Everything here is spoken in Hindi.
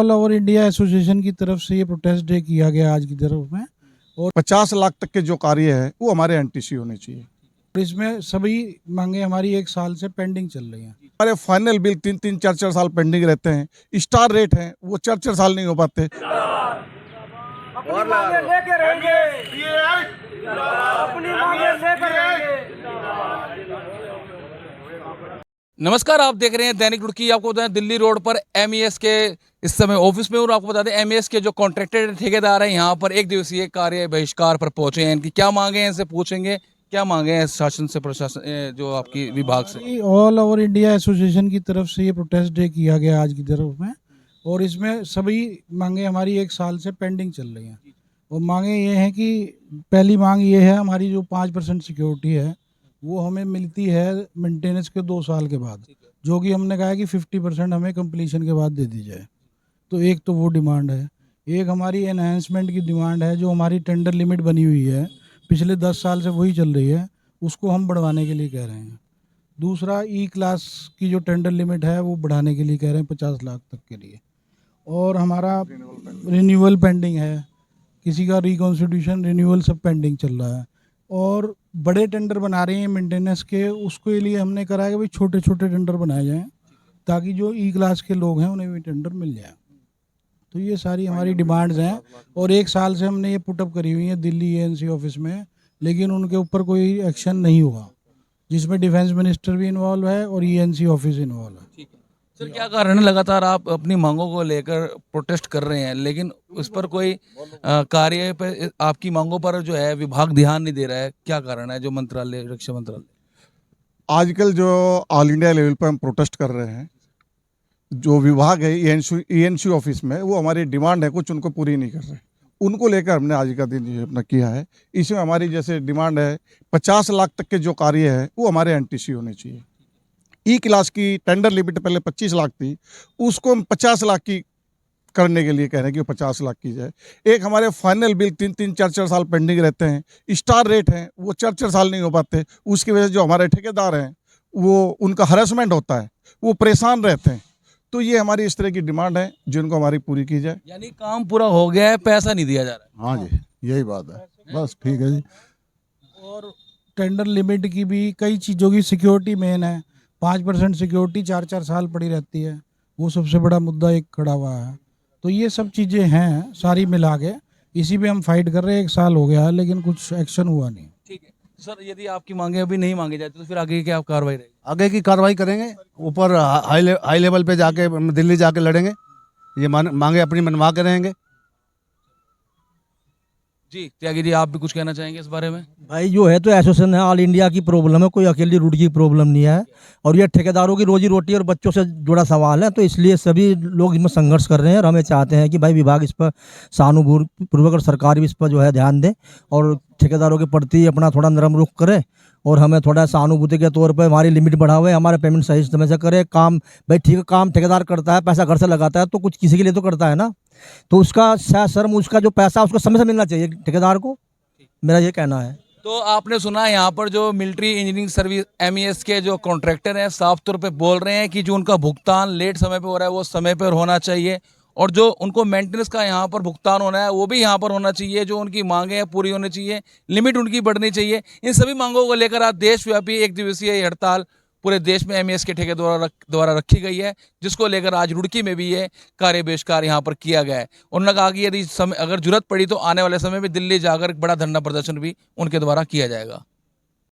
ऑल ओवर इंडिया एसोसिएशन की तरफ से ये प्रोटेस्ट डे किया गया आज की तरफ में, और 50 लाख तक के जो कार्य है वो हमारे एनटीसी होने चाहिए। इसमें सभी मांगे हमारी 1 साल से पेंडिंग चल रही हैं। हमारे फाइनल बिल 3-3, 4-4 साल पेंडिंग रहते हैं। स्टार रेट है वो 4-4 साल नहीं हो पाते। अपनी मांगे लेके रहेंगे, अपनी मांगे लेके रहेंगे। नमस्कार, आप देख रहे हैं दैनिक रुड़की। आपको बताएं दिल्ली रोड पर एमईएस के इस समय ऑफिस में, और आपको बता दें एमईएस के जो कॉन्ट्रैक्टर ठेकेदार हैं यहाँ पर एक दिवसीय कार्य बहिष्कार पर पहुंचे हैं। इनकी क्या मांगे हैं इनसे पूछेंगे, क्या मांगे हैं शासन से, प्रशासन जो आपकी विभाग से। ऑल ओवर इंडिया एसोसिएशन की तरफ से ये प्रोटेस्ट डे किया गया आज की तरफ में, और इसमें सभी मांगे हमारी 1 साल से पेंडिंग चल रही हैं। और मांगे ये हैं कि पहली मांग ये है, हमारी जो 5% सिक्योरिटी है वो हमें मिलती है मेंटेनेंस के 2 साल के बाद, जो कि हमने कहा है कि 50% हमें कंप्लीशन के बाद दे दी जाए। तो एक तो वो डिमांड है। एक हमारी एनहांसमेंट की डिमांड है, जो हमारी टेंडर लिमिट बनी हुई है पिछले 10 साल से वही चल रही है, उसको हम बढ़वाने के लिए कह रहे हैं। दूसरा, ई क्लास की जो टेंडर लिमिट है वो बढ़ाने के लिए कह रहे हैं 50 लाख तक के लिए। और हमारा रिन्यूअल पेंडिंग है, किसी का रिकॉन्स्टिट्यूशन रिन्यूअल सब पेंडिंग चल रहा है। और बड़े टेंडर बना रहे हैं मेंटेनेंस के, उसके लिए हमने करा है कि भाई छोटे छोटे टेंडर बनाए जाएं, ताकि जो ई क्लास के लोग हैं उन्हें भी टेंडर मिल जाए। तो ये सारी हमारी डिमांड्स हैं, और 1 साल से हमने ये पुटअप करी हुई है दिल्ली एएनसी ऑफिस में, लेकिन उनके ऊपर कोई एक्शन नहीं हुआ, जिसमें डिफेंस मिनिस्टर भी इन्वॉल्व है और ईएनसी ऑफिस इन्वॉल्व है। सर, क्या कारण है लगातार आप अपनी मांगों को लेकर प्रोटेस्ट कर रहे हैं, लेकिन उस पर कोई कार्य पे आपकी मांगों पर जो है विभाग ध्यान नहीं दे रहा है? क्या कारण है जो मंत्रालय, रक्षा मंत्रालय? आजकल जो ऑल इंडिया लेवल पर हम प्रोटेस्ट कर रहे हैं, जो विभाग है ईएनसी ऑफिस में, वो हमारी डिमांड है कुछ उनको पूरी नहीं कर रहे। उनको लेकर हमने आज का दिन अपना किया है। इसमें हमारी जैसे डिमांड है 50 लाख तक के जो कार्य है वो हमारे एनटीसी होने चाहिए। ई क्लास की टेंडर लिमिट पहले 25 लाख थी, उसको हम 50 लाख की करने के लिए कह रहे हैं कि 50 लाख की जाए। एक हमारे फाइनल बिल 3-3, 4-4 साल पेंडिंग रहते हैं। स्टार रेट है वो 4-4 साल नहीं हो पाते। उसकी वजह से जो हमारे ठेकेदार हैं वो उनका हरासमेंट होता है, वो परेशान रहते हैं। तो ये हमारी इस तरह की डिमांड है जिनको हमारी पूरी की जाए। यानी काम पूरा हो गया है, पैसा नहीं दिया जा रहा है। हाँ जी, यही बात है। बस ठीक है जी। और टेंडर लिमिट की भी, कई चीज़ों की सिक्योरिटी मेन है। 5% सिक्योरिटी 4-4 साल पड़ी रहती है, वो सबसे बड़ा मुद्दा एक खड़ा हुआ है। तो ये सब चीज़ें हैं सारी मिला के, इसी पे हम फाइट कर रहे हैं। 1 साल हो गया है लेकिन कुछ एक्शन हुआ नहीं। ठीक है सर, यदि आपकी मांगे अभी नहीं मांगी जाती तो फिर आगे की क्या कार्रवाई रहेगी? आगे की कार्रवाई करेंगे, ऊपर हाई लेवल पे जाके दिल्ली जाके लड़ेंगे। ये मांगे अपनी मनवा के रहेंगे। जी त्यागी जी, आप भी कुछ कहना चाहेंगे इस बारे में? भाई जो है तो एसोसिएशन है, ऑल इंडिया की प्रॉब्लम है, कोई अकेली रूट की प्रॉब्लम नहीं है। और ये ठेकेदारों की रोजी रोटी और बच्चों से जुड़ा सवाल है, तो इसलिए सभी लोग इसमें संघर्ष कर रहे हैं। और हमें चाहते हैं कि भाई विभाग इस पर सहानुभूतिपूर्वक और सरकार भी इस पर जो है ध्यान दे, और ठेकेदारों के प्रति अपना थोड़ा नरम रुख करे, और हमें थोड़ा सहानुभूति के तौर पर हमारी लिमिट बढ़ावे, हमारे पेमेंट सही समय से करे। काम भाई ठीक है, काम ठेकेदार करता है, पैसा घर से लगाता है, तो कुछ किसी के लिए तो करता है ना, तो उसका शर्म, उसका जो पैसा उसको समय से मिलना चाहिए ठेकेदार को, मेरा ये कहना है। तो आपने सुना यहाँ पर जो मिलिट्री इंजीनियरिंग सर्विस एमईएस के जो कॉन्ट्रैक्टर हैं साफ तौर पे बोल रहे हैं कि जो उनका भुगतान लेट समय पे हो रहा है वो समय पर होना चाहिए, और जो उनको मेंटेनेंस का यहाँ पर भुगतान होना है वो भी यहाँ पर होना चाहिए। जो उनकी मांगे हैं पूरी होनी चाहिए, लिमिट उनकी बढ़नी चाहिए। इन सभी मांगों को लेकर आज देशव्यापी एक दिवसीय हड़ताल पूरे देश में एमईएस के ठेके द्वारा रखी गई है, जिसको लेकर आज रुड़की में भी ये कार्य बहिष्कार यहाँ पर किया गया है। उन्होंने कहा कि यदि अगर जरूरत पड़ी तो आने वाले समय में दिल्ली जाकर एक बड़ा धरना प्रदर्शन भी उनके द्वारा किया जाएगा।